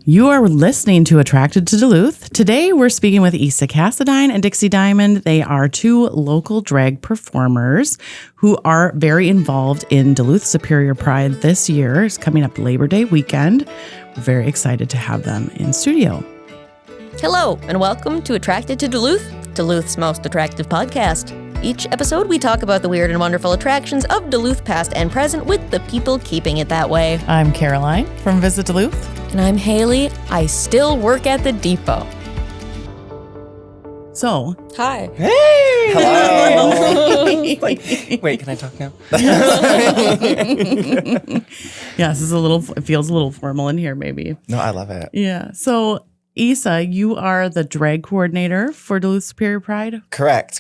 You are listening to Attracted to Duluth. Today, we're speaking with Isa Cassadine and Dixie Diamond. They are two local drag performers who are very involved in Duluth Superior Pride this year. It's coming up Labor Day weekend. We're very excited to have them in studio. Hello, and welcome to Attracted to Duluth, Duluth's most attractive podcast. Each episode, we talk about the weird and wonderful attractions of Duluth past and present with the people keeping it that way. I'm Caroline from Visit Duluth. And I'm Haley. I still work at the depot. So, hi. Hey! Hello! Wait, can I talk now? Yes, it feels a little formal in here, maybe. No, I love it. Yeah. So, Isa, you are the drag coordinator for Duluth Superior Pride? Correct.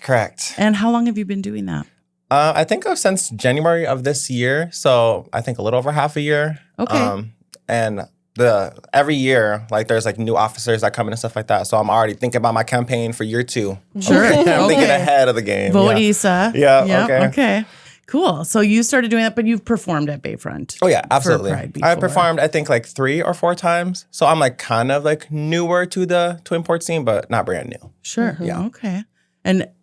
And how long have you been doing that? I think since January of this year, so I think a little over half a year. Okay. And every year, there's new officers that come in and stuff like that. So I'm already thinking about my campaign for year 2. Sure. I'm thinking ahead of the game. Vote Isa. Yeah. Yep, Okay. Okay. Cool. So you started doing that, but you've performed at Bayfront. Oh yeah, absolutely. For Pride I before. performed, I think 3 or 4 times. So I'm kind of newer to the Twin Port scene, but not brand new. Sure. Mm-hmm. Yeah. Okay.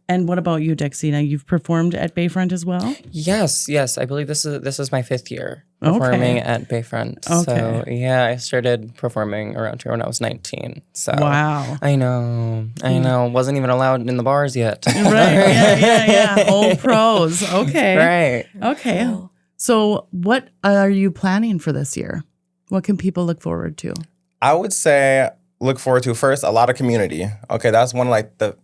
And what about you, Dixie? Now you've performed at Bayfront as well? Yes. I believe this is my 5th year Okay. performing at Bayfront. Okay. So yeah, I started performing around here when I was 19. So Wow. I know. Wasn't even allowed in the bars yet. Right. Yeah. Old pros. Okay. Right. Okay. Cool. So what are you planning for this year? What can people look forward to? I would say look forward to first a lot of community. Okay, that's one of the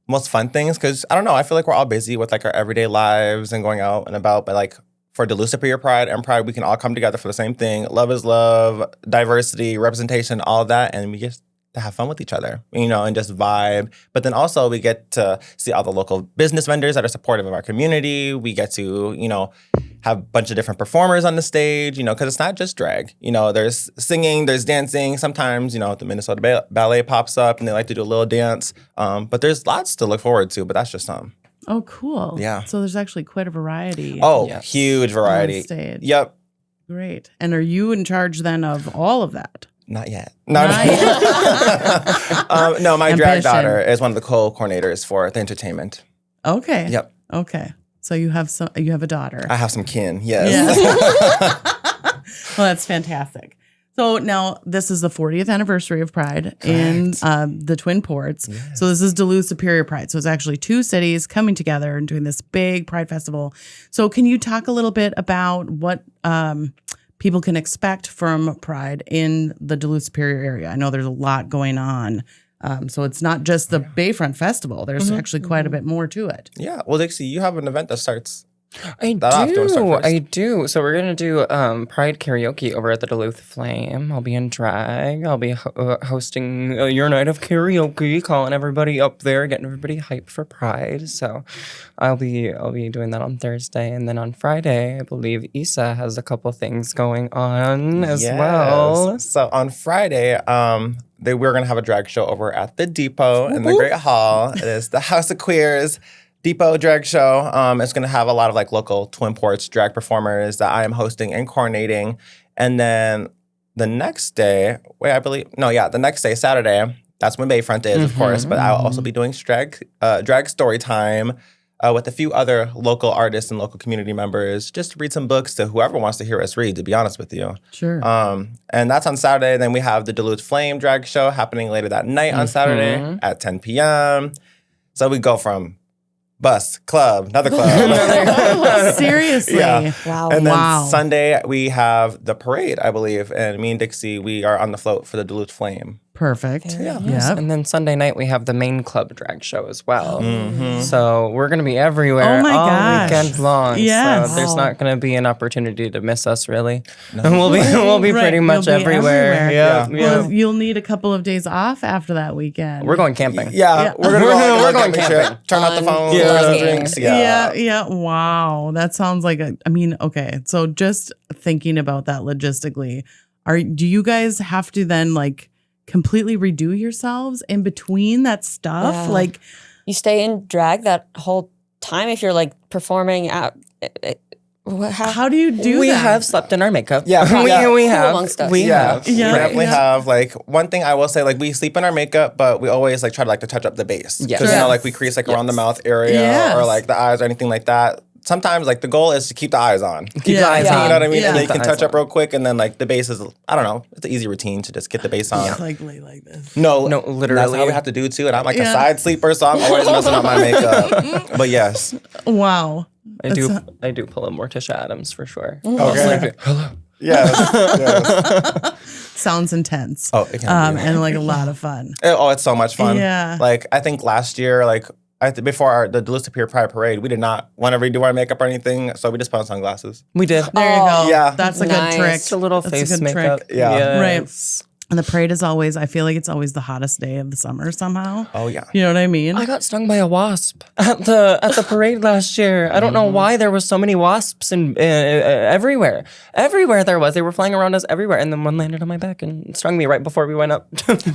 most fun things because I don't know. I feel like we're all busy with our everyday lives and going out and about, but for Duluth Superior Pride and Pride, we can all come together for the same thing. Love is love, diversity, representation, all that, and we get to have fun with each other, and just vibe. But then also we get to see all the local business vendors that are supportive of our community. We get to, have a bunch of different performers on the stage, because it's not just drag. There's singing, there's dancing. Sometimes, the Minnesota Ballet pops up and they like to do a little dance. But there's lots to look forward to, but that's just some. Oh, cool. Yeah. So there's actually quite a variety. Oh, Yes. huge variety. On stage. Yep. Great. And are you in charge then of all of that? Not yet. No, Not no, my drag Ambition. daughter is one of the co-coordinators for the entertainment. Okay. Yep. Okay. So you have a daughter. I have some kin, yes. Well, that's fantastic. So now this is the 40th anniversary of Pride in the Twin Ports. Yes. So this is Duluth Superior Pride. So it's actually 2 cities coming together and doing this big Pride Festival. So can you talk a little bit about what people can expect from Pride in the Duluth Superior area? I know there's a lot going on. So it's not just the Bayfront Festival. There's actually quite a bit more to it. Yeah. Well, Dixie, you have an event that starts. I That do. So we're going to do Pride karaoke over at the Duluth Flame. I'll be in drag. I'll be hosting your night of karaoke, calling everybody up there, getting everybody hyped for Pride. So I'll be doing that on Thursday. And then on Friday, I believe Isa has a couple things going on as well. So on Friday, we're going to have a drag show over at the Depot in the Great Hall. It is the House of Queers Depot drag show. It's going to have a lot of local Twin Ports drag performers that I am hosting and coordinating. And then the next day, the next day, Saturday, that's when Bayfront is, of course. But I'll also be doing drag story time with a few other local artists and local community members, just to read some books to whoever wants to hear us read, to be honest with you. Sure. And that's on Saturday. Then we have the Duluth Flame drag show happening later that night on Saturday at 10 p.m. So we go from bus, club, another club. Seriously. Yeah. Wow. And then Wow. Sunday, we have the parade, I believe. And me and Dixie, we are on the float for the Duluth Flame. Perfect. Yeah. Yep. And then Sunday night, we have the main club drag show as well. Mm-hmm. So we're going to be everywhere Oh my all gosh. weekend long. Yes. So there's Wow. not going to be an opportunity to miss us, really. No. And we'll be Right. pretty much You'll be everywhere. everywhere. Yeah. Well, you'll need a couple of days off after that weekend. We're going camping. Yeah, we're going to go We're going camping trip. camping. Turn out the phone, Yeah. turn out the drinks. Yeah. Wow. That sounds like okay. So just thinking about that logistically, do you guys have to then completely redo yourselves in between that stuff? Yeah. You stay in drag that whole time if you're performing out How do you do We that? have slept in our makeup. Yeah, we have. amongst us. We Yeah, have. we Yeah. definitely have. Like, one thing I will say, like, we sleep in our makeup, but we always like try to like to touch up the base. Yes. Because, you know, Yes. like we crease like around the mouth area Yes. or like the eyes or anything like that. Sometimes like the goal is to keep the eyes on. Keep the Yeah. eyes Yeah. on. You know what I mean? Yeah. And then you Keep can the touch eyes up real quick, and then like the base is, I don't know, it's an easy routine to just get the base on. Like lay like this. No, No, That's literally. how we have to do too. And I'm like Yeah. a side sleeper, so I'm always messing up my makeup. But yes, Wow. I do pull a Morticia Adams for sure. Okay. yes, yes. Sounds intense. Oh, it can be. And like a lot of fun. It's so much fun. Yeah. Like I think last year, like before the Duluth Superior Pride Parade, we did not want to redo our makeup or anything, so we just put on sunglasses. We did. There you go. Yeah. That's a Nice. good trick. It's a little That's face good makeup. trick. Yeah. Yes. And the parade is always, I feel like it's always the hottest day of the summer somehow. Oh yeah. You know what I mean? I got stung by a wasp at the parade last year. I don't know why there was so many wasps and everywhere. Everywhere there was. They were flying around us everywhere, and then one landed on my back and stung me right before we went up.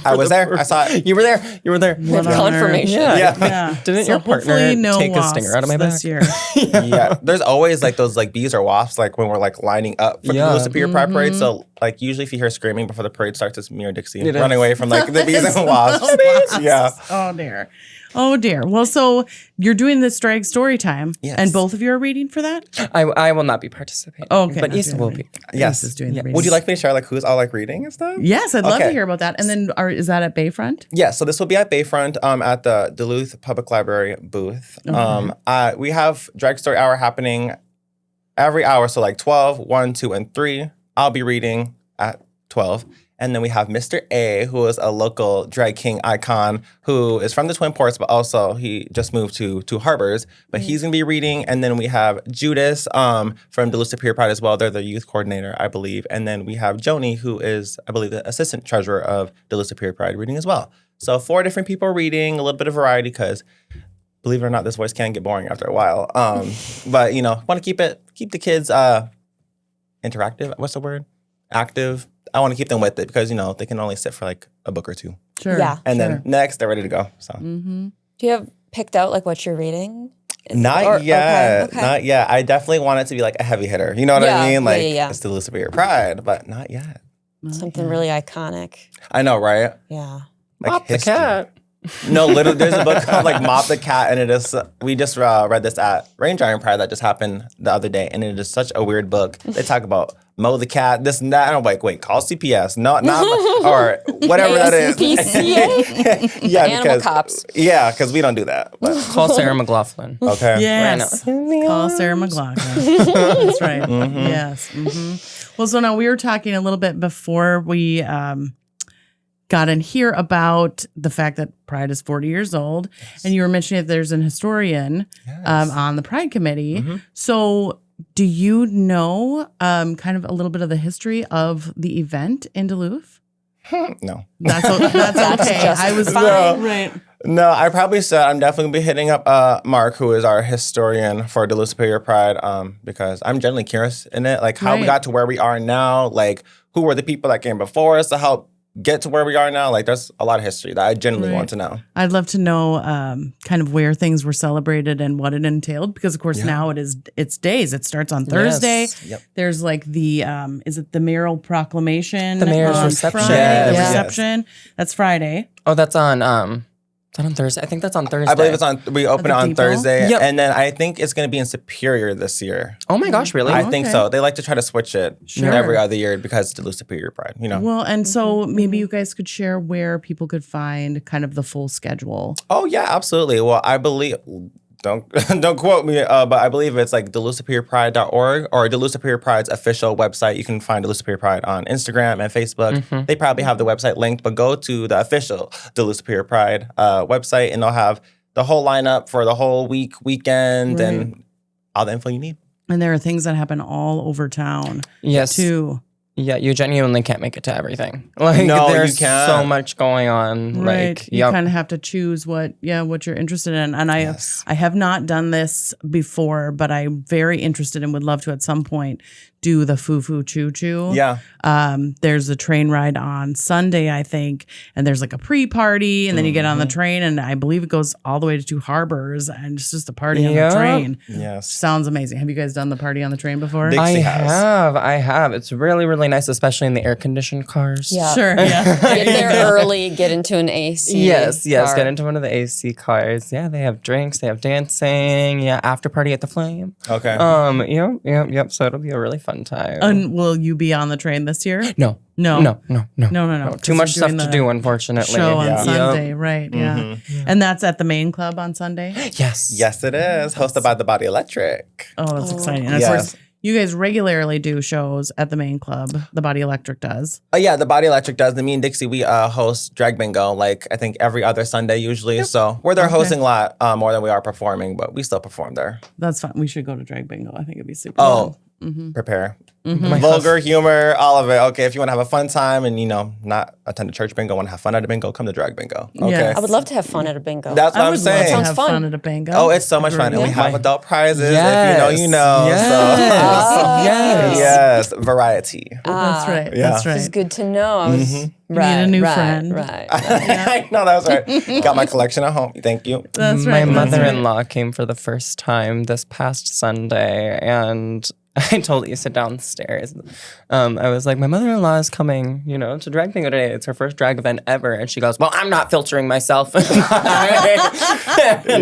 I was there. I saw it. You were there. You were there. What on Confirmation. earth? Yeah. Yeah. Didn't So your partner hopefully no take a stinger out of my wasps back? this year? Yeah. There's always like those like bees or wasps like when we're like lining up for the Yeah. Duluth Superior Pride Parade. So like usually if you hear screaming before the parade starts, it's me or Dixie It is. running away from like the bees and wasps. Yeah. Oh dear. Oh dear. Well, so you're doing this drag story time, Yes. and both of you are reading for that. I will not be participating. Okay, but not Issa doing will reading. be. Yes. Is doing the Would you readings. like me to share like who's all like reading and stuff? Yes, I'd love to Okay. hear about that. And then, is that at Bayfront? Yeah, so this will be at Bayfront at the Duluth Public Library booth. We have Drag Story Hour happening every hour, so like 12, 1, 2, and 3. I'll be reading at 12. And then we have Mr. A, who is a local drag king icon who is from the Twin Ports, but also he just moved to Harbors. But he's going to be reading. And then we have Judas from Duluth Superior Pride as well. They're the youth coordinator, I believe. And then we have Joni, who is, I believe, the assistant treasurer of Duluth Superior Pride, reading as well. So 4 different people reading, a little bit of variety because, believe it or not, this voice can get boring after a while. But, you know, want to keep the kids interactive. What's the word? Active. I want to keep them with it because, you know, they can only sit for like a book or 2. Sure. Yeah. And then next, they're ready to go. So Mm-hmm. Do you have picked out like what you're reading? not yet. Okay. Not yet. I definitely want it to be like a heavy hitter. You know what Yeah, I mean? yeah, Like yeah. it's the Duluth Superior Pride, but not yet. Something really iconic. I know, right? Yeah. Like Mop the history. cat. No, literally, there's a book called like Mop the Cat, and it is. We just read this at Rain Giant Pride that just happened the other day, and it is such a weird book. They talk about mow the cat, this and that. And I'm like, wait, call CPS, not or whatever that is. ASPCA? Yeah, Animal cops. Yeah, because we don't do that. But Call Sarah McLaughlin. okay. Yes. Call Sarah McLaughlin. That's right. Yes. Well, so now we were talking a little bit before we got in here about the fact that Pride is 40 years old. And you were mentioning that there's an historian on the Pride Committee. So do you know kind of a little bit of the history of the event in Duluth? No. That's okay. just I was fine. right. No, I probably said I'm definitely gonna be hitting up Mark, who is our historian for Duluth Superior Pride, because I'm generally curious in it, like how we Right. got to where we are now, like who were the people that came before us to help get to where we are now. Like there's a lot of history that I genuinely want to know. I'd love to know kind of where things were celebrated and what it entailed, because of course now it's days. It starts on Thursday. Yes. Yep. There's like the is it the mayoral proclamation? The mayor's on reception. Friday? Yes, The yes. reception. That's Friday. Oh, that's on is that on Thursday? I think that's on Thursday. I believe it's on. We open it the on depot? Thursday, Yep. and then I think it's going to be in Superior this year. Oh my gosh, really? I think okay. so. They like to try to switch it Sure. every other year because it's Duluth Superior Pride. You know. Well, and so maybe you guys could share where people could find kind of the full schedule. Oh yeah, absolutely. Well, I believe don't quote me, but I believe it's like DuluthSuperiorPride.org or Duluth Superior Pride's official website. You can find Duluth Superior Pride on Instagram and Facebook. They probably have the website linked, but go to the official Duluth Superior Pride website, and they'll have the whole lineup for the whole weekend, and all the info you need. And there are things that happen all over town Yes. too. Yeah, you genuinely can't make it to everything. Like No, you there's can't. so much going on. Right. Like You yep. kind of have to choose what you're interested in. And I have not done this before, but I'm very interested and would love to at some point do the Foo Foo Choo Choo. Yeah. There's a train ride on Sunday, I think, and there's like a pre-party, and then you get on the train, and I believe it goes all the way to Two Harbors, and it's just a party on the train. Yes. Sounds amazing. Have you guys done the party on the train before? Dixie has. I have. It's really, really nice, especially in the air-conditioned cars. Yeah. Sure. Yeah. Get there early, get into an AC. Yes, car. get into one of the AC cars. Yeah, they have drinks, they have dancing. Yeah, after party at the Flame. Okay. Yep. So it'll be a really fun time. And will you be on the train this year? No. No. No. Too much stuff to do, unfortunately. Show on Yeah. Sunday, right? Yeah. And that's at the main club on Sunday. Yes. Yes, it is. Hosted by the Body Electric. Oh, that's exciting. And of Yes. course, you guys regularly do shows at the main club. The Body Electric does. Oh yeah, the Body Electric does. Me and Dixie, we host drag bingo like I think every other Sunday usually. So we're there hosting a lot more than we are performing, but we still perform there. That's fun. We should go to drag bingo. I think it'd be super Oh, fun. prepare. Vulgar humor, all of it. Okay, if you want to have a fun time and not attend a church bingo, want to have fun at a bingo, come to drag bingo. Okay, Yes. I would love to have fun at a bingo. that's what I I'm would love saying. to Sounds have fun. fun at a bingo. Oh, it's so much fun, and we have adult prizes. Yes. If you know, Yes. So Yes. yes, variety. That's right. Yeah. That's This is right. good to know. I was need a new friend. Right. I know that's right. Got my collection at home. Thank you. That's My right. That's mother-in-law came for the first time this past Sunday, and I told Isa downstairs. I was like, my mother-in-law is coming, to drag bingo today. It's her first drag event ever. And she goes, well, I'm not filtering myself. And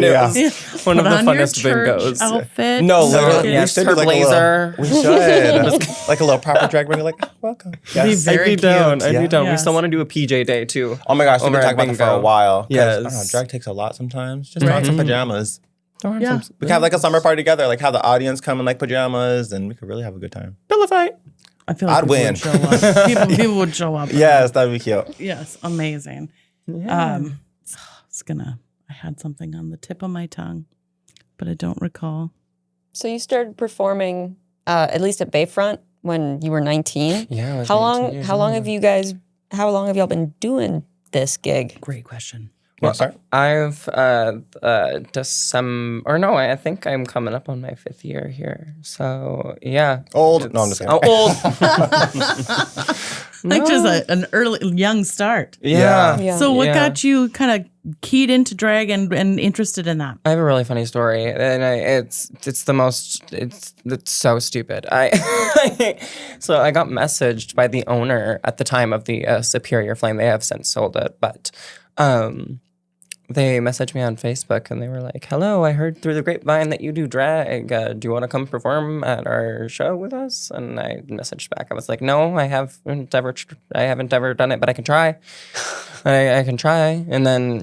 it was one of the Put on your funnest church bingos. outfit. No, So literally, cute. we should her do like blazer. we should like a little proper drag bingo. Like, welcome. Yes. very I'd be down. cute. I'd be down. We Yes. still want to do a PJ day too. Oh my gosh, we've been Over at talking about that for a bingo. while. 'Cause, Yes. I don't know, drag takes a lot sometimes. Just throw on some pajamas. Yeah. We can have like a summer party together, like have the audience come in like pajamas, and we could really have a good time. Pillow fight. I feel like I'd people win. would show up. People would show up. Yes, that'd be cute. Yes. Amazing. Yeah. I had something on the tip of my tongue, but I don't recall. So you started performing, at least at Bayfront, when you were 19. Yeah. I was How 19 long? years How long old. How long have y'all been doing this gig? Great question. Well, sorry. I've I think I'm coming up on my 5th year here. So yeah. Old. No, I'm just kidding. old. Like just an young start. Yeah. Yeah. So what Yeah. got you kind of keyed into drag and interested in that? I have a really funny story, and it's so stupid. So I got messaged by the owner at the time of the Superior Flame. They have since sold it, but they messaged me on Facebook and they were like, "Hello, I heard through the grapevine that you do drag. Do you want to come perform at our show with us?" And I messaged back. I was like, "No, I haven't ever done it, but I can try. I can try." And then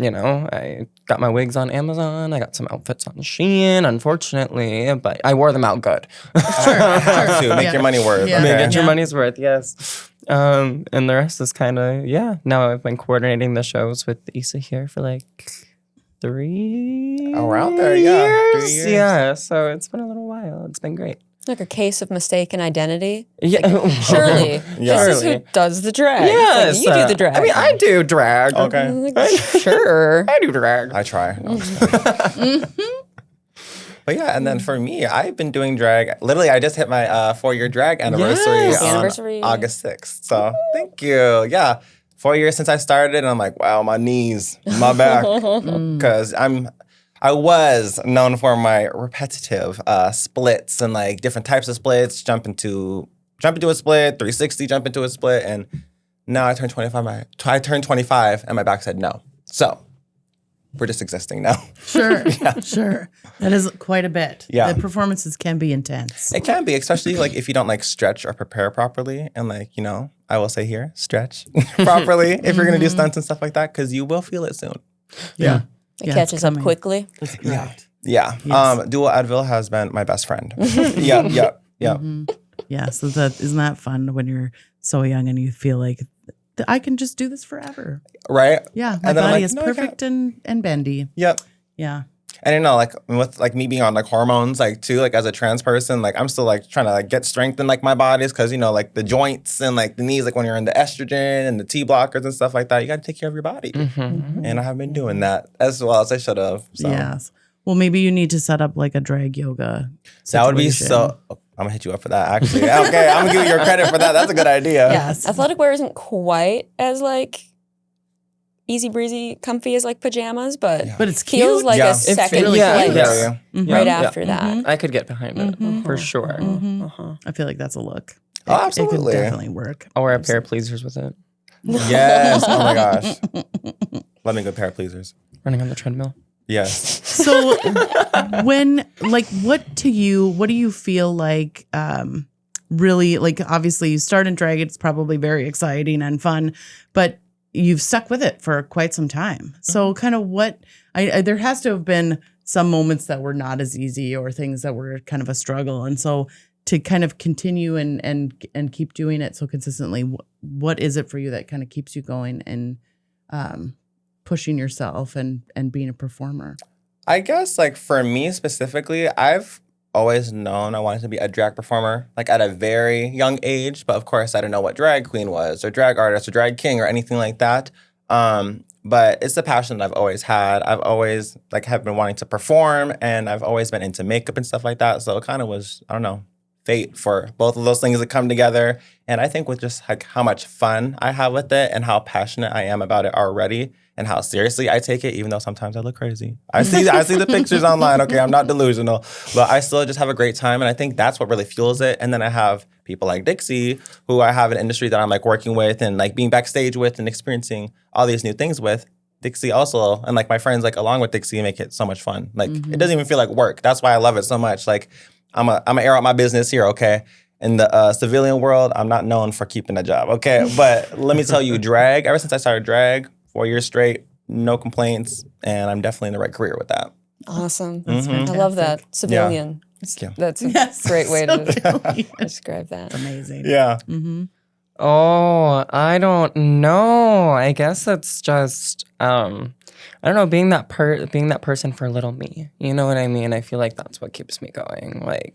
I got my wigs on Amazon. I got some outfits on Shein, unfortunately, but I wore them out good. Have to make Yeah. your money worth. Yeah. Okay. Get your money's worth, yes. And the rest is kind of, now I've been coordinating the shows with Isa here for like 3 Around there, yeah. 3 years. Yeah, so it's been a little while. It's been great. Like a case of mistaken identity. Yeah. Surely, Yeah. this is who does the drag. It's Yes. like, you do the drag. I mean, I do drag. Okay. Like, sure. I do drag. I try. No, I'm just kidding. But yeah, and then for me, I've been doing drag. Literally, I just hit my 4-year drag anniversary Yes. on Anniversary. August 6th. So thank you. Yeah, 4 years since I started, and I'm like, wow, my knees, my back, because I was known for my repetitive splits and like different types of splits. Jump into a split, 360, jump into a split, and now I turned 25. I turned 25, and my back said no. So we're just existing now. Sure. Sure. That is quite a bit. Yeah. The performances can be intense. It can be, especially like if you don't like stretch or prepare properly. And like, I will say here, stretch properly if you're going to do stunts and stuff like that, because you will feel it soon. Yeah. It Yeah, catches it's up coming. quickly. That's correct. Yeah. Yes. Dual Advil has been my best friend. Yeah. Yeah. So isn't that fun when you're so young and you feel like I can just do this forever. Right? Yeah. My And then I'm body like, is no, I perfect and bendy. Yep. Yeah. And like with like me being on like hormones, like too, like as a trans person, like I'm still like trying to like get strength in like my bodies, because like the joints and like the knees, like when you're in the estrogen and the T blockers and stuff like that, you got to take care of your body. And I have been doing that as well as I should have. So Yes. Well, maybe you need to set up like a drag yoga situation. that would be so. I'm gonna hit you up for that. Actually, okay, I'm gonna give you your credit for that. That's a good idea. Yes. Athletic wear isn't quite as like easy breezy, comfy as like pajamas, but But it's feels cute. like Yeah. a second really place cute. Yeah. right Yeah. after that. I could get behind it for sure. I feel like that's a look. Oh, It absolutely. could definitely work. I'll wear a pair of pleasers with it. Yes. Oh my gosh. Love me a good pair of pleasers. Running on the treadmill. Yes. So what do you feel like really, like, obviously you start in drag, it's probably very exciting and fun, but you've stuck with it for quite some time. So kind of there has to have been some moments that were not as easy or things that were kind of a struggle. And so to kind of continue and keep doing it so consistently, what is it for you that kind of keeps you going and pushing yourself and being a performer? I guess like for me specifically, I've always known I wanted to be a drag performer, like at a very young age. But of course, I didn't know what drag queen was, or drag artist, or drag king, or anything like that. But it's a passion that I've always had. I've always have been wanting to perform, and I've always been into makeup and stuff like that. So it kind of was, I don't know, fate for both of those things to come together. And I think with just like how much fun I have with it and how passionate I am about it already and how seriously I take it, even though sometimes I look crazy. I see the pictures online. Okay, I'm not delusional, but I still just have a great time. And I think that's what really fuels it. And then I have people like Dixie, who I have an industry that I'm like working with and like being backstage with and experiencing all these new things with. Dixie also, and like my friends like along with Dixie make it so much fun. Like it doesn't even feel like work. That's why I love it so much. Like I'm gonna air out my business here, okay? In the civilian world, I'm not known for keeping a job, okay? But let me tell you, drag, ever since I started drag, 4 years straight, no complaints, and I'm definitely in the right career with that. Awesome. Mhm. I love that. Civilian. Thank you. That's a Yes, great way to civilian. describe that. Amazing. Yeah. Mm-hmm. Oh, I don't know. I guess it's just I don't know, being that person for little me. You know what I mean? I feel like that's what keeps me going. Like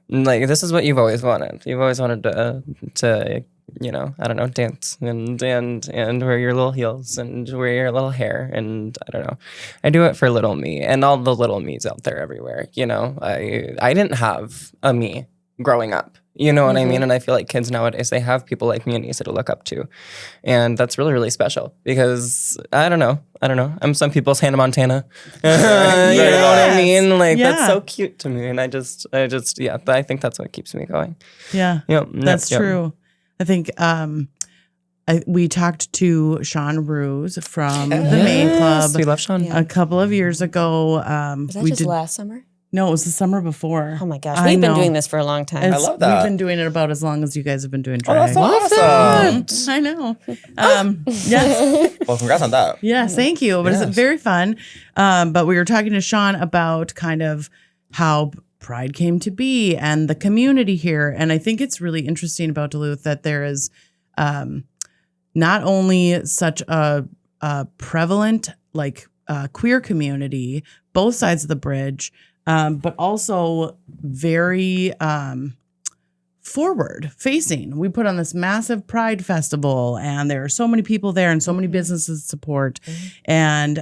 like this is what you've always wanted. You've always wanted to you know, I don't know, dance and wear your little heels and wear your little hair, and I don't know. I do it for little me and all the little me's out there everywhere. You know, I didn't have a me growing up. You know what I mean? And I feel like kids nowadays, they have people like me and Isa to look up to. And that's really, really special because I don't know. I'm some people's Hannah Montana. You know what I mean? Like that's so cute to me. And I just yeah, I think that's what keeps me going. Yeah. Yep. That's true. I think we talked to Sean Ruse from the Main Club We love Sean. a couple of years ago. Was that just last summer? No, it was the summer before. Oh my gosh. I We've been know. doing this for a long time. I love that. We've been doing it about as long as you guys have been doing Oh, drag. that's so awesome. I know. Yes. Well, congrats on that. Yes, thank you. But Yes. it's very fun. But we were talking to Sean about kind of how Pride came to be and the community here. And I think it's really interesting about Duluth that there is not only such a prevalent queer community, both sides of the bridge, but also very forward facing. We put on this massive Pride Festival, and there are so many people there and so many businesses to support, and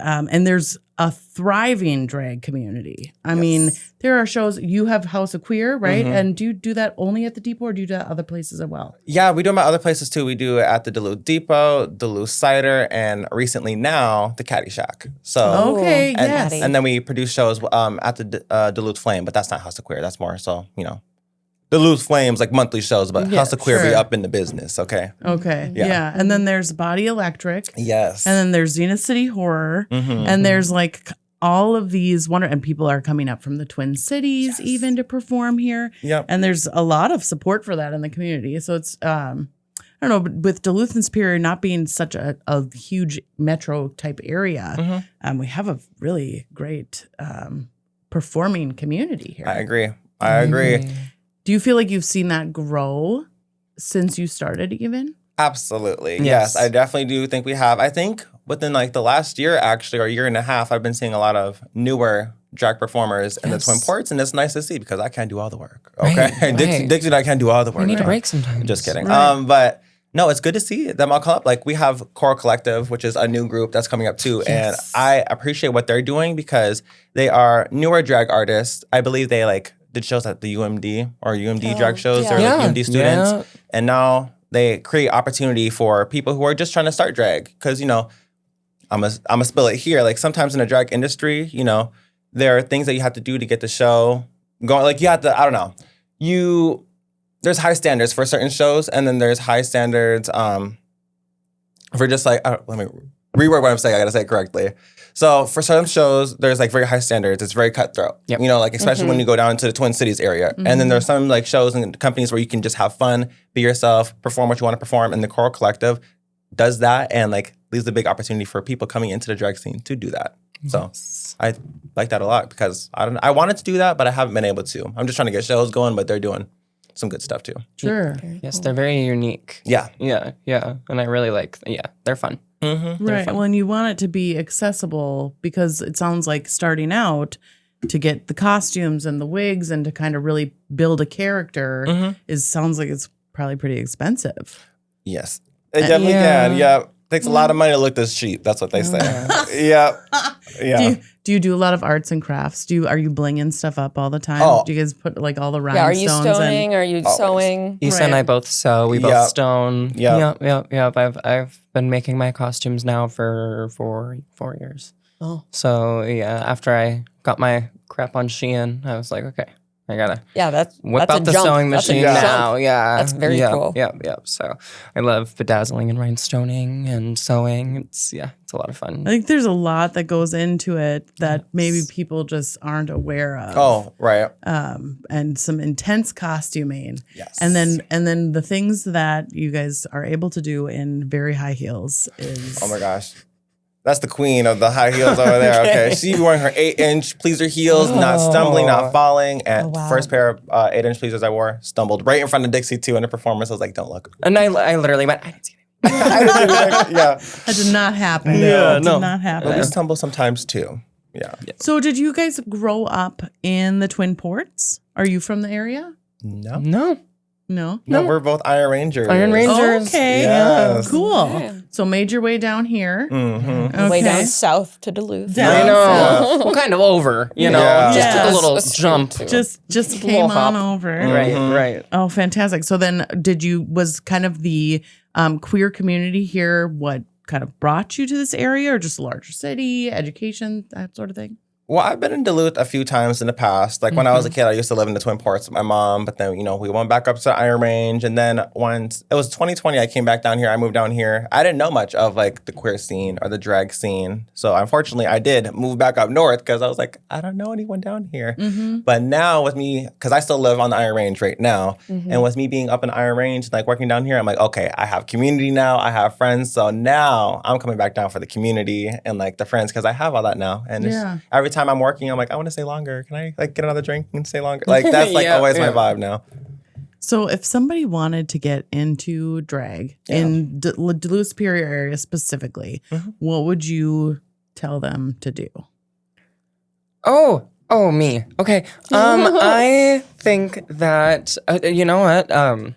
there's a thriving drag community. I mean, there are shows. You have House of Queer, right? And do you do that only at the Depot, or do you do that other places as well? Yeah, we do them at other places too. We do it at the Duluth Depot, Duluth Cider, and recently now the Caddy Shack. So Okay, and- yes. and then we produce shows at the Duluth Flame, but that's not House of Queer. That's more so, you know, Duluth Flames, like monthly shows, but Yeah, House of Queer be sure. up in the business, okay? Okay, Yeah. yeah. And then there's Body Electric, Yes. and then there's Zenith City Horror, and there's like all of these and people are coming up from the Twin Cities even to perform here. Yep. And there's a lot of support for that in the community. So it's I don't know, but with Duluth and Superior not being such a huge metro type area, we have a really great performing community here. I agree. Do you feel like you've seen that grow since you started even? Absolutely. Yes. Yes, I definitely do think we have. I think within like the last year, actually, or year and a half, I've been seeing a lot of newer drag performers in the Twin Ports, and it's nice to see because I can't do all the work. Okay, Right, Dixie and I can't do all the work. We need a right? break sometimes. Just kidding. Right. But no, it's good to see them all come up. Like we have Coral Collective, which is a new group that's coming up too, and I appreciate what they're doing because they are newer drag artists. I believe they like did shows at the UMD or UMD drag shows. yeah. They were like Yeah, UMD students. yeah. And now they create opportunity for people who are just trying to start drag. Because, you know, I'm a spill it here. Like sometimes in the drag industry, you know, there are things that you have to do to get the show going. Like you have to, I don't know. There's high standards for certain shows, and then there's high standards for just like, let me reword what I'm saying. I gotta say it correctly. So for some shows, there's like very high standards. It's very cutthroat. Yep. You know, like especially when you go down to the Twin Cities area. And then there's some like shows and companies where you can just have fun, be yourself, perform what you want to perform. And the Coral Collective does that and like leaves a big opportunity for people coming into the drag scene to do that. So I like that a lot because I wanted to do that, but I haven't been able to. I'm just trying to get shows going, but they're doing some good stuff too. Sure. Yes, they're very unique. Yeah. Yeah, yeah. And I really like, they're fun. Mm-hmm. Right. fun. Well, and you want it to be accessible because it sounds like starting out to get the costumes and the wigs and to kind of really build a character sounds like it's probably pretty expensive. Yes. It definitely can. Yeah. Takes a lot of money to look this cheap. That's what they say. Yeah. Yeah. Do you do a lot of arts and crafts? Are you blinging stuff up all the time? Oh. Do you guys put like all the Yeah, are you rhinestones stoning? Are you sewing? Isa and I both sew. We both Yep. stone. Yep. Yep. I've been making my costumes now for 4 years. Oh. So yeah, after I got my crap on Shein, I was like, okay, I gotta Yeah, that's whip that's out a the jump. sewing That's a machine jump. now. Yeah, That's very yep, cool. Yep. So I love bedazzling and rhinestoning and sewing. It's a lot of fun. I think there's a lot that goes into it that maybe people just aren't aware of. Oh, right. And some intense costuming. Yes. And then the things that you guys are able to do in very high heels is Oh my gosh. That's the queen of the high heels over there. Okay. She be wearing her 8-inch pleaser heels, not stumbling, not falling. And wow. first pair of 8-inch pleasers I wore, stumbled right in front of Dixie too in the performance. I was like, don't look. And I literally went, I didn't see it. Yeah. that did not happen. Yeah, It no. did not happen. But we stumble sometimes too. Yeah. So did you guys grow up in the Twin Ports? Are you from the area? No. No. No, we're both Iron Rangers. Iron Rangers. Okay. Yes. Cool. Yeah. So made your way down here. Mm-hmm. Way down Okay. south to Duluth. Down I know. Yeah. Well, kind of over, you know. Yeah. Just took a Yes. little A scoot jump. too. Just came little hop. on over. Right. Oh, fantastic. So then was kind of the queer community here what kind of brought you to this area or just a larger city, education, that sort of thing? Well, I've been in Duluth a few times in the past. Like when I was a kid, I used to live in the Twin Ports with my mom. But then, we went back up to Iron Range. And then once it was 2020, I came back down here. I moved down here. I didn't know much of like the queer scene or the drag scene. So unfortunately, I did move back up north because I was like, I don't know anyone down here. But now with me, because I still live on the Iron Range right now. And with me being up in Iron Range, like working down here, I'm like, okay, I have community now. I have friends. So now I'm coming back down for the community and like the friends because I have all that now. And it's, every time I'm working, I'm like, I want to stay longer. Can I like get another drink and stay longer? Like that's like always my vibe now. So if somebody wanted to get into drag in Duluth Superior area specifically, what would you tell them to do? Oh, me. Okay. I think that you know what?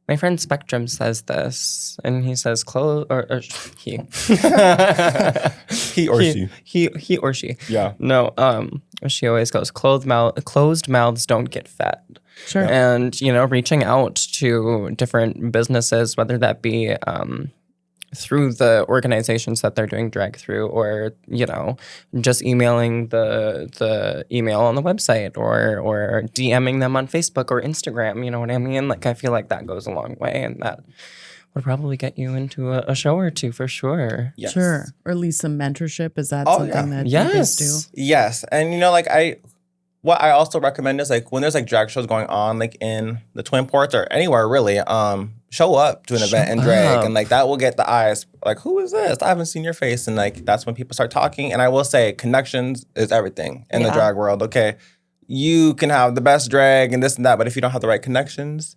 My friend Spectrum says this, and he says he. He or she. He or she. Yeah. No, she always goes, closed mouths don't get fed. Sure. And, reaching out to different businesses, whether that be through the organizations that they're doing drag through or, just emailing the email on the website or DMing them on Facebook or Instagram, you know what I mean? Like, I feel like that goes a long way and that would probably get you into a show or two for sure. Yes. Sure. Or at least some mentorship. Is that Oh, something yeah. that you guys do? Yes. Yes. And what I also recommend is like when there's like drag shows going on like in the Twin Ports or anywhere really, show up to an event and drag up. and like that will get the eyes like, who is this? I haven't seen your face. And like that's when people start talking. And I will say connections is everything in the drag world. Okay. You can have the best drag and this and that, but if you don't have the right connections,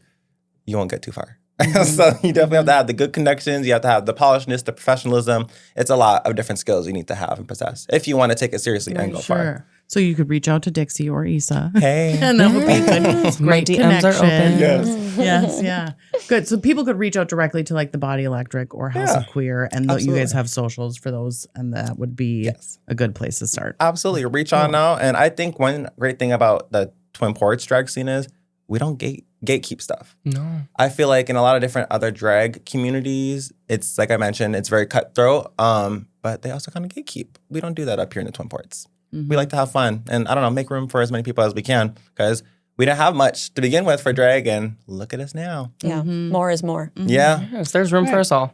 you won't get too far. So you definitely have to have the good connections. You have to have the polishness, the professionalism. It's a lot of different skills you need to have and possess if you want to take it seriously and go far. Sure. So you could reach out to Dixie or Isa. Hey. And that would be good. My Great DMs are open. connection. Yes, yeah. Good. So people could reach out directly to like the Body Electric or House of Queer, and you guys have socials for those, and that would be a good place to start. Absolutely. Reach on now. And I think one great thing about the Twin Ports drag scene is we don't gatekeep stuff. No. I feel like in a lot of different other drag communities, it's like I mentioned, it's very cutthroat. But they also kind of gatekeep. We don't do that up here in the Twin Ports. Mm-hmm. We like to have fun and I don't know, make room for as many people as we can because we didn't have much to begin with for drag, and look at us now. Yeah, more is more. Yeah. Yes, there's room for us all.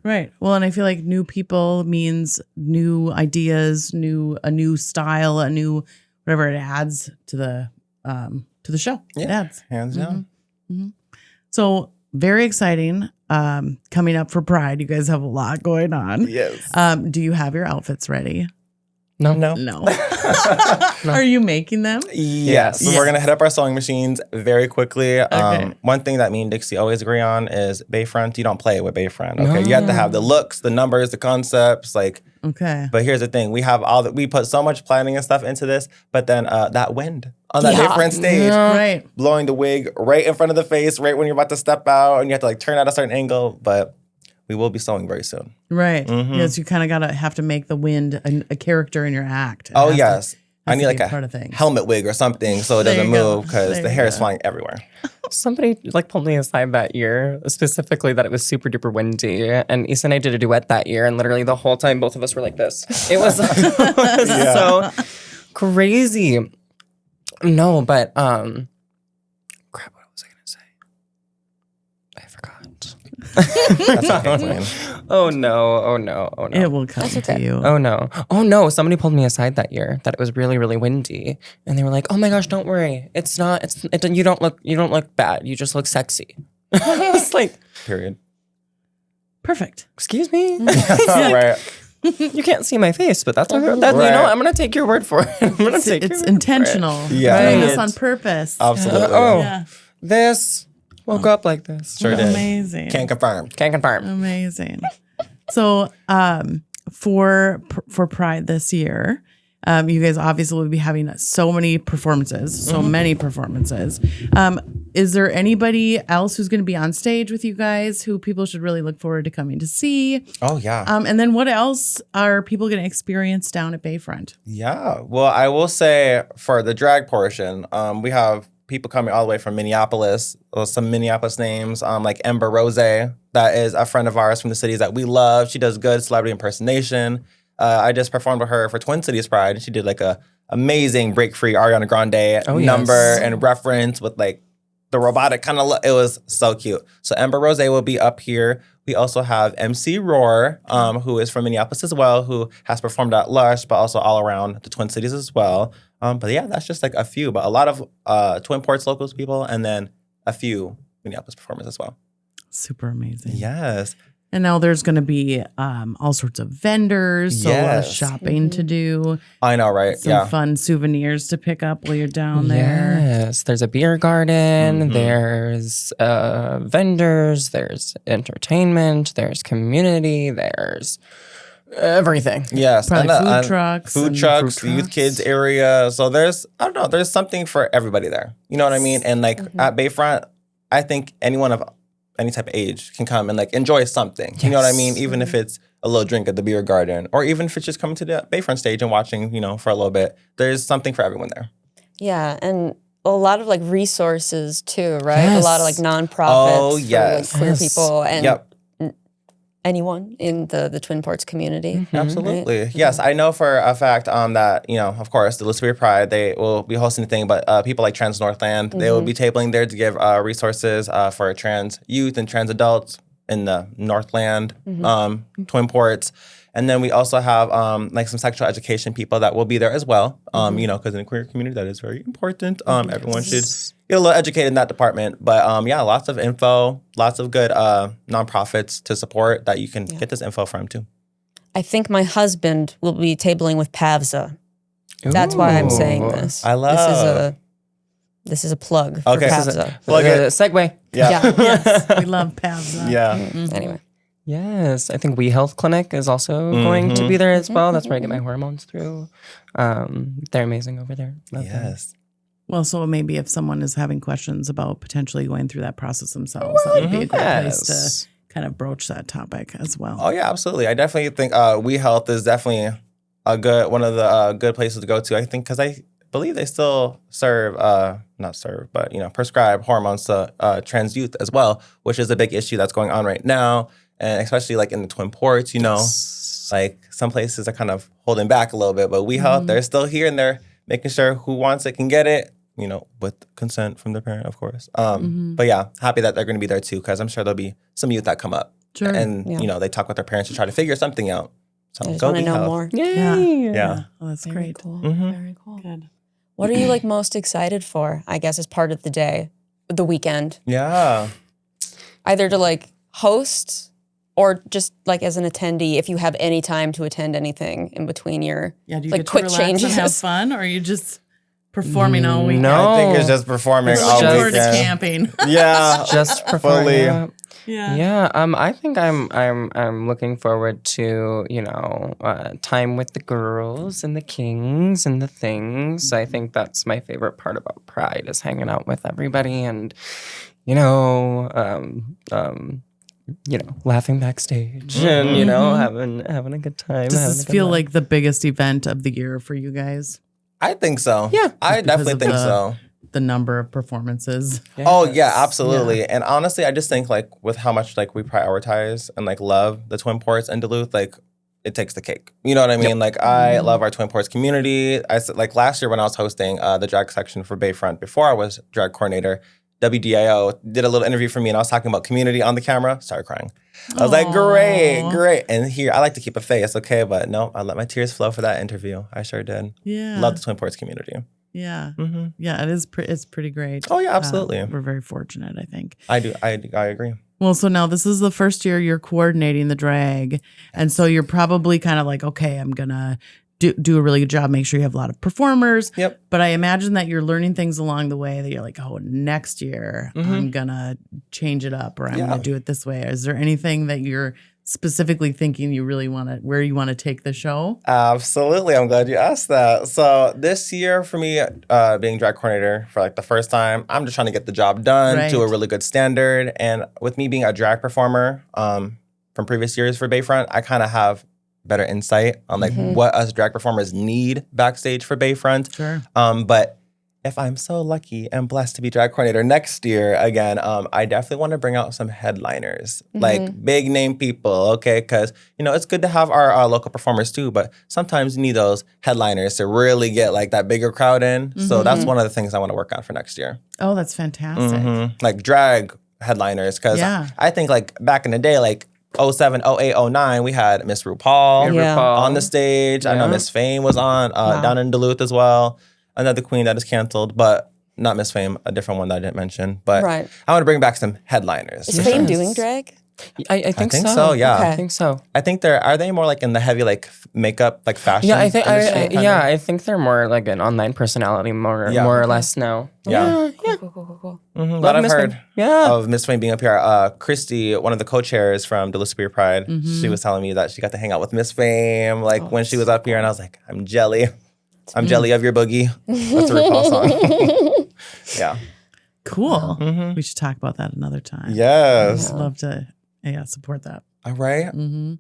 Right. Well, and I feel like new people means new ideas, a new style, a new whatever it adds to the show. It Yeah. adds. Hands down. So very exciting. Coming up for Pride, you guys have a lot going on. Yes. Do you have your outfits ready? No. No. Are you making them? Yes. Yeah. We're going to hit up our sewing machines very quickly. Okay. One thing that me and Dixie always agree on is Bayfront. You don't play with Bayfront. Okay. You have to have the looks, the numbers, the concepts. Like, Okay. but here's the thing. We put so much planning and stuff into this, but then that wind on that Bayfront stage, Right. blowing the wig right in front of the face, right when you're about to step out, and you have to like turn at a certain angle. But we will be sewing very soon. Right. Mhm. Yes, you kind of have to make the wind a character in your act. It Oh, has to- yes. I has need to like be a part of things. helmet wig or something so it There doesn't you go. move because There the you hair is go. flying everywhere. Somebody like pulled me aside that year, specifically that it was super duper windy. And Isa and I did a duet that year, and literally the whole time both of us were like this. It was, so crazy. No, but crap, what was I gonna say? I forgot. That's okay, Blaine. Oh no. It will come That's to okay. you. Oh no. Somebody pulled me aside that year that it was really, really windy. And they were like, oh my gosh, don't worry. You don't look bad. You just look sexy. I was like, Period. Perfect. excuse me? Right. You can't see my face, but that's okay. You know Right. what? I'm gonna take your word for it. I'm gonna take your It's word intentional. Yeah. Doing Right. this on purpose. Absolutely. Oh. Yeah. for it. This woke up like this. Sure did. Amazing. Can't confirm. Can't confirm. Amazing. So, for Pride this year, you guys obviously will be having so many performances. Is there anybody else who's going to be on stage with you guys who people should really look forward to coming to see? Oh, yeah. And then what else are people going to experience down at Bayfront? Yeah. Well, I will say for the drag portion, we have people coming all the way from Minneapolis, some Minneapolis names, like Ember Rose. That is a friend of ours from the cities that we love. She does good celebrity impersonation. I just performed with her for Twin Cities Pride, and she did like a amazing break free Ariana Grande number and reference with like the robotic kind of look. It was so cute. So Ember Rose will be up here. We also have MC Roar, who is from Minneapolis as well, who has performed at Lush, but also all around the Twin Cities as well. But yeah, that's just like a few, but a lot of Twin Ports locals people, and then a few Minneapolis performers as well. Super amazing. Yes. And now there's going to be all sorts of vendors, so a lot of Yes. shopping to do, I know, right? some fun souvenirs to pick up while you're down there. Yes, there's a beer garden, there's vendors, there's entertainment, there's community, there's everything. Yes. Probably and, food trucks. Food and- trucks, youth kids area. So there's something for everybody there. You know what I mean? And like at Bayfront, I think anyone of any type of age can come and like enjoy something. You know what I mean? Even if it's a little drink at the beer garden, or even if it's just coming to the Bayfront stage and watching, for a little bit. There's something for everyone there. Yeah, and a lot of like resources too, right? A lot of like nonprofits Oh, yes. for like queer people and Yep. anyone in the Twin Ports community. Absolutely. Right? Yes, I know for a fact that, of course, the Duluth Superior Pride, they will be hosting the thing, but people like Trans Northland, they will be tabling there to give resources for trans youth and trans adults in the Northland, Twin Ports. And then we also have like some sexual education people that will be there as well, because in the queer community, that is very important. Everyone should get a little educated in that department. But yeah, lots of info, lots of good nonprofits to support that you can get this info from too. I think my husband will be tabling with PAVSA. That's why I'm saying this. I love. This is a plug for Okay. PAVSA. Plug it. Segue. Yeah. Yes, we love PAVSA. Yeah. Anyway. Yes, I think We Health Clinic is also going to be there as well. That's where I get my hormones through. They're amazing over there. Love them. Yes. Well, so maybe if someone is having questions about potentially going through that process themselves, that would be a great place Yes. to kind of broach that topic as well. Oh yeah, absolutely. I definitely think We Health is definitely one of the good places to go to. I think because believe they still prescribe hormones to trans youth as well, which is a big issue that's going on right now. And especially like in the Twin Ports, like some places are kind of holding back a little bit, but we help. They're still here and they're making sure who wants it can get it, with consent from the parent, of course. But yeah, happy that they're going to be there too, because I'm sure there'll be some youth that come up. Sure. And, they talk with their parents to try to figure something out. So I just go want to be know health. more. Yeah. Oh, that's Very great. cool. Mhm. Very cool. Good. What are you like most excited for, I guess, as part of the day, the weekend? Yeah. Either to like host or just like as an attendee, if you have any time to attend anything in between your Yeah, do you like get to quick relax and have changes. fun, or are you just performing all weekend? No. I think it's just performing Looking all forward to weekend. camping. Yeah. Just Fully. performing. Yeah. Yeah, I think I'm looking forward to time with the girls and the kings and the things. I think that's my favorite part about Pride is hanging out with everybody and laughing backstage and having a good time. Does having this a good feel laugh. like the biggest event of the year for you guys? I think so. Yeah. I Because definitely of think the- so. The number of performances. Oh yeah, Yes. absolutely. And honestly, I just think like with how much like we prioritize and like love the Twin Ports and Duluth, like it takes the cake. You know what I mean? Like I love our Twin Ports community. I said like last year when I was hosting the drag section for Bayfront before I was drag coordinator, WDIO did a little interview for me and I was talking about community on the camera. Started crying. I was like, Aw. great. And here I like to keep a face, okay, but no, I let my tears flow for that interview. I sure did. Yeah. Love the Twin Ports community. Yeah. hmm Yeah, it is. It's pretty great. Oh yeah, absolutely. We're very fortunate, I think. I agree. Well, so now this is the first year you're coordinating the drag. And so you're probably kind of like, okay, I'm going to do a really good job, make sure you have a lot of performers. Yep. But I imagine that you're learning things along the way that you're like, oh, next year I'm going to change it up or I'm going to do it this way. Is there anything that you're specifically thinking you really want to, where you want to take the show? Absolutely. I'm glad you asked that. So this year for me, being drag coordinator for like the first time, I'm just trying to get the job done to a Right. really good standard. And with me being a drag performer from previous years for Bayfront, I kind of have better insight on like what us drag performers need backstage for Bayfront. Sure. But if I'm so lucky and blessed to be drag coordinator next year again, I definitely want to bring out some headliners, like big name people, okay? Because, it's good to have our local performers too, but sometimes you need those headliners to really get like that bigger crowd in. So that's one of the things I want to work on for next year. Oh, that's fantastic. Like drag headliners, because Yeah. I think like back in the day, like 07, 08, 09, we had Miss RuPaul Yeah. RuPaul. on the stage. I know Yeah. Miss Fame was on down in Duluth as well. Another queen that is canceled, but not Miss Fame, a different one that I didn't mention. But Right. I want to bring back some headliners. Is Fame doing drag? I think think so. so, yeah. Okay. I think so. I think are they more like in the heavy like makeup, like fashion? Yeah, I think industry, kinda? I think they're more like an online personality, more or less now. Yeah. Cool. Mhm, Love But I've Miss heard Fame. Yeah. of Miss Fame being up here. Christy, one of the co-chairs from Duluth Superior Pride, she was telling me that she got to hang out with Miss Fame like when she was up here, and I was like, I'm jelly. I'm jelly of your boogie. That's a RuPaul song. Yeah. Cool. We should talk about that another time. Yes. I'd love to support that. All right. Mm-hmm.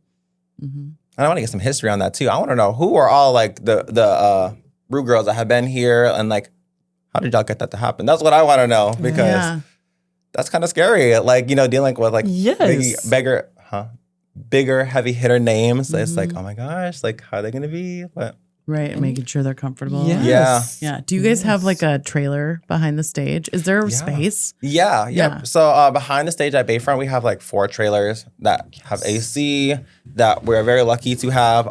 And I want to get some history on that too. I want to know who are all like the Ru girls that have been here and like how did y'all get that to happen? That's what I want to know because that's kind of scary. Like, dealing with like bigger heavy hitter names. It's like, oh my gosh, like how are they going to be? But Right, making sure they're comfortable. Yes. Yeah. Do you guys have like a trailer behind the sage? Is there space? Yeah. Yeah. So behind the stage at Bayfront, we have like 4 trailers that have AC that we're very lucky to have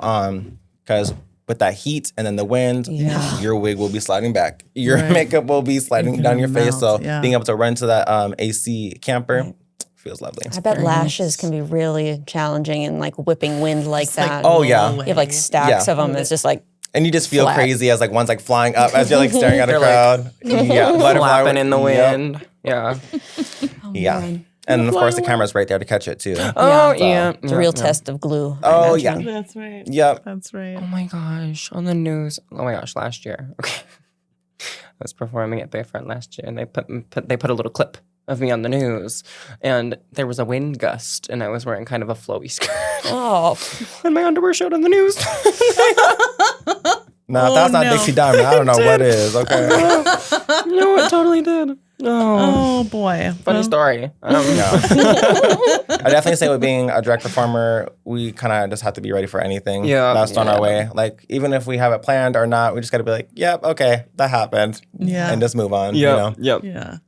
because with that heat and then the wind, your wig will be sliding back. Your makeup will be sliding down your face. So being able to run to that AC camper feels lovely. I bet lashes can be really challenging in like whipping wind like that. Oh, yeah. You have like stacks of them. It's just like And you just feel Flat. crazy as like one's like flying up as you're like staring at a They're, crowd. Butterfly Flapping in the Yep. wind. Yeah. Yeah. And of course the camera's right there to catch it too. Oh, So- yeah. it's a real test of glue. I Oh imagine. yeah. That's right. Yep. That's right. Oh my gosh, on the news. Oh my gosh, last year. Okay. I was performing at Bayfront last year and they put a little clip of me on the news and there was a wind gust and I was wearing kind of a flowy skirt Oh, and my underwear showed on the news. Now, if that's not Dixie Diamond, I don't know what is. Okay. No, it totally did. Oh boy. Funny story. Yeah. I definitely say with being a direct performer, we kind of just have to be ready for anything that's thrown our way. Like, even if we have it planned or not, we just got to be like, yep, okay, that happened. Yeah. And just move on. Yep. Yeah.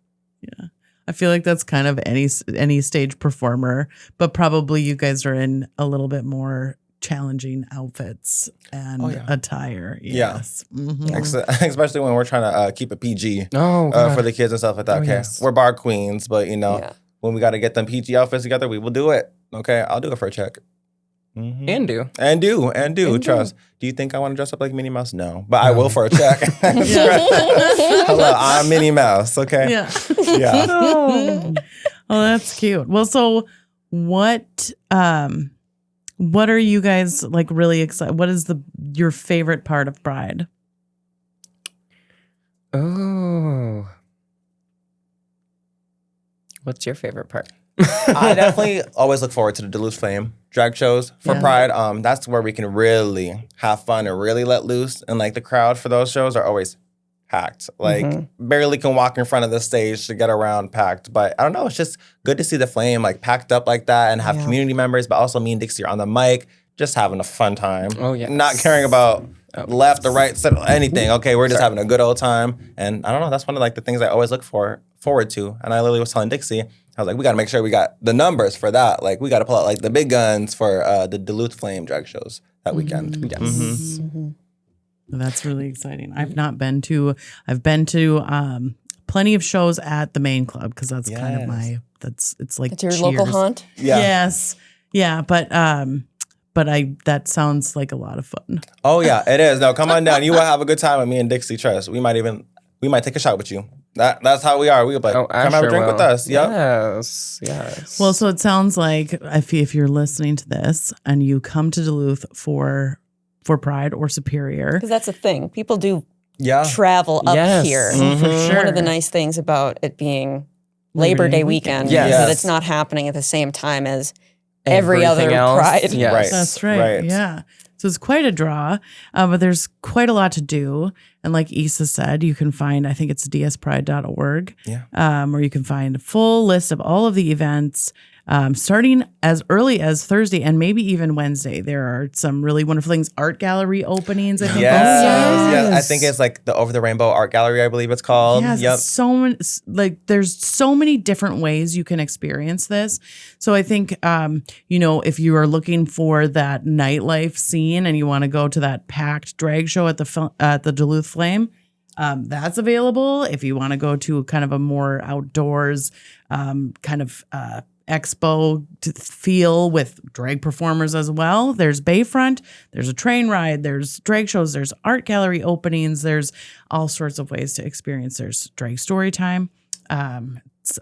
I feel like that's kind of any stage performer, but probably you guys are in a little bit more challenging outfits and attire. Yes. Mm-hmm. Especially when we're trying to keep it PG for the kids and stuff like that. Okay. Yes. We're bar queens, but when we got to get them PG outfits together, we will do it. Okay. I'll do it for a check. Mm-hmm. And do. Trust. Do you think I want to dress up like Minnie Mouse? No. But I will for a check. Hello, I'm Minnie Mouse. Okay. Yeah. Yeah. Oh, that's cute. Well, so what are you guys like really excited? What is your favorite part of Pride? Oh. What's your favorite part? I definitely always look forward to the Duluth Flame drag shows for Pride. That's where we can really have fun and really let loose. And like the crowd for those shows are always packed. Like barely can walk in front of the stage to get around packed. But I don't know, it's just good to see the Flame like packed up like that and have community members, but also me and Dixie are on the mic, just having a fun time. Oh yeah. Not caring about left or right, anything. Okay, we're just having a good old time. And I don't know, that's one of like the things I always look forward to. And I literally was telling Dixie, I was like, we got to make sure we got the numbers for that. Like, we got to pull out like the big guns for the Duluth Flame drag shows that weekend. Yes. Mm-hmm. That's really exciting. I've been to plenty of shows at the main club because that's kind of it's like it's your Cheers. local haunt. Yeah. Yes. Yeah. But that sounds like a lot of fun. Oh yeah, it is. No, come on down. You will have a good time with me and Dixie. Trust. We might take a shot with you. That's how we are. We'll be like, come have a drink with us. Yep. Yes. Well, so it sounds like if you're listening to this and you come to Duluth for Pride or Superior, Because that's a thing. People do Yeah. travel up here. for sure. One of the nice things about it being Labor Day weekend is that it's not happening at the same time as every other Everything else. Pride. Yes. Right. That's right. Yeah. So it's quite a draw, but there's quite a lot to do. And like Isa said, you can find, I think it's dspride.org, where you can find a full list of all of the events, starting as early as Thursday and maybe even Wednesday. There are some really wonderful things. Art gallery openings, I think. Yes. I think it's like the Over the Rainbow Art Gallery, I believe it's called. Yes, Yep. There's so many different ways you can experience this. So I think, if you are looking for that nightlife scene and you want to go to that packed drag show at the Duluth Flame, that's available. If you want to go to kind of a more outdoors expo to feel with drag performers as well. There's Bayfront, there's a train ride, there's drag shows, there's art gallery openings, there's all sorts of ways to experience. There's drag story time. It's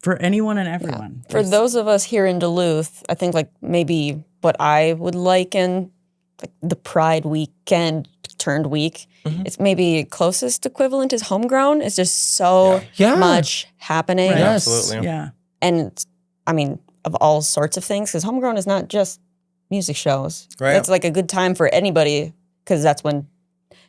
for anyone and everyone. For those of us here in Duluth, I think like maybe what I would like in like the Pride weekend turned week, it's maybe closest equivalent is homegrown. It's just so much happening. Right. Yes. Absolutely. Yeah. And I mean, of all sorts of things, because homegrown is not just music shows. Right. It's like a good time for anybody because that's when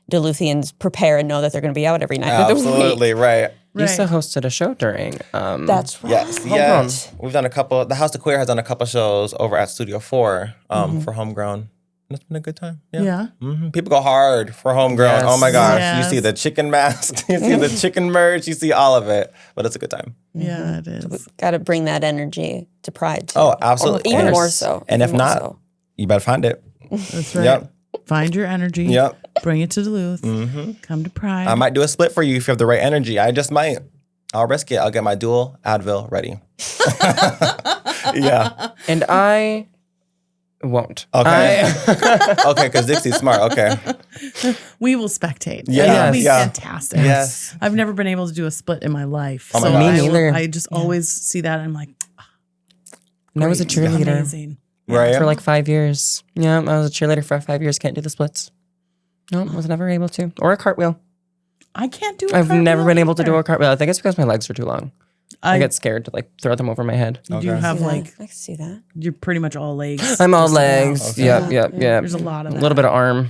Duluthians prepare and know that they're going to be out every night of the week. Absolutely, right. Lisa hosted a show during. That's right. Yes. We've done a couple. The House of Queer has done a couple shows over at Studio 4 for Homegrown. And it's been a good time. Yeah. Mm-hmm. People go hard for Homegrown. Yes. Oh my gosh. Yes. You see the chicken mask, you see the chicken merch, you see all of it. But it's a good time. Yeah, it is. Got to bring that energy to Pride too. Oh, absolutely. Or even And more if- so. And if Even more not, so. you better find it. That's right. Yep. Find your energy. Yep. Bring it to Duluth. Mm-hmm. Come to Pride. I might do a split for you if you have the right energy. I just might. I'll risk it. I'll get my dual Advil ready. Yeah. And I won't. Okay. Okay, because Dixie's smart. Okay. We will spectate. Yeah, That'll be yeah. fantastic. Yes. I've never been able to do a split in my life. Oh my so gosh. Me neither. I just always see that and I'm like, And I was a great, cheerleader amazing. Right. for like 5 years. Yeah, I was a cheerleader for 5 years. Can't do the splits. No, was never able to. Or a cartwheel. I can't do a I've never cartwheel been able to do either. a cartwheel. I think it's because my legs are too long. I get scared to like throw them over my head. You do Okay. have See that? like, I can see that. you're pretty much all legs. I'm all just about. legs. Okay. Yep, yep, yep. There's a lot of A that. little bit of arm.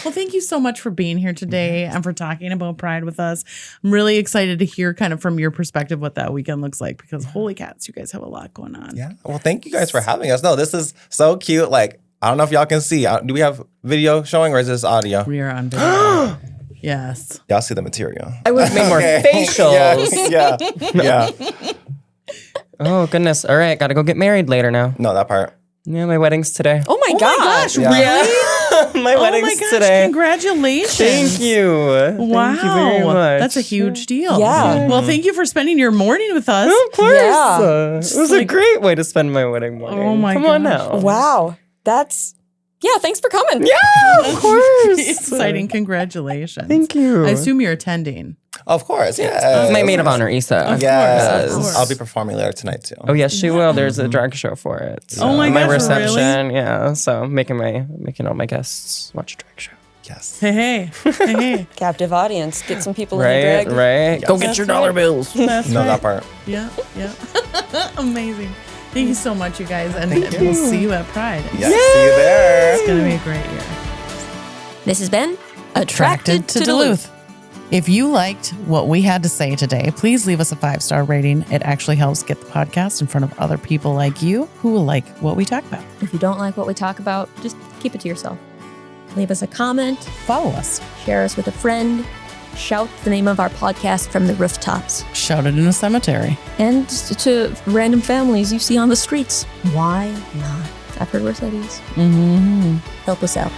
Well, thank you so much for being here today and for talking about Pride with us. I'm really excited to hear kind of from your perspective what that weekend looks like because holy cats, you guys have a lot going on. Yeah. Well, thank you guys for having us. No, this is so cute. Like, I don't know if y'all can see. Do we have video showing or is this audio? We are on video. Yes. Y'all see the material. I would have made more facials. Yeah. Oh, goodness. All right. Got to go get married later now. No, that part. Yeah, my wedding's today. Oh my gosh. Yeah. Really? my Oh wedding's my gosh, today. congratulations. Thank you. Wow. Thank you very much. That's a huge deal. Yeah. Well, thank you for spending your morning with us. Of course. Yeah. It was a great way to spend my wedding morning. Oh my Come on gosh. now. Wow. Yeah, thanks for coming. Yeah, of course. Exciting. Congratulations. Thank you. I assume you're attending. Of course. Yeah. my maid of honor, Isa. Yes. Of course. I'll be performing later tonight too. Oh yes, she will. There's a drag show for it. So Oh my my gosh, reception, yeah. So making all my guests watch a drag show. Yes. Hey. Captive audience. Get some people in Right, the drag. right. Go That's get your right. dollar bills. That's No, right. that part. Yeah. Amazing. Thank you so much, you guys. And Thank you. we'll see you at Pride. Yes. See you there. It's going to be a great year. This has been Attracted to Duluth. If you liked what we had to say today, please leave us a 5-star rating. It actually helps get the podcast in front of other people like you who will like what we talk about. If you don't like what we talk about, just keep it to yourself. Leave us a comment, Follow us. share us with a friend, shout the name of our podcast from the rooftops, Shout it in a cemetery. and to random families you see on the streets. Why not? I've heard worse ideas. Mm-hmm. Help us out.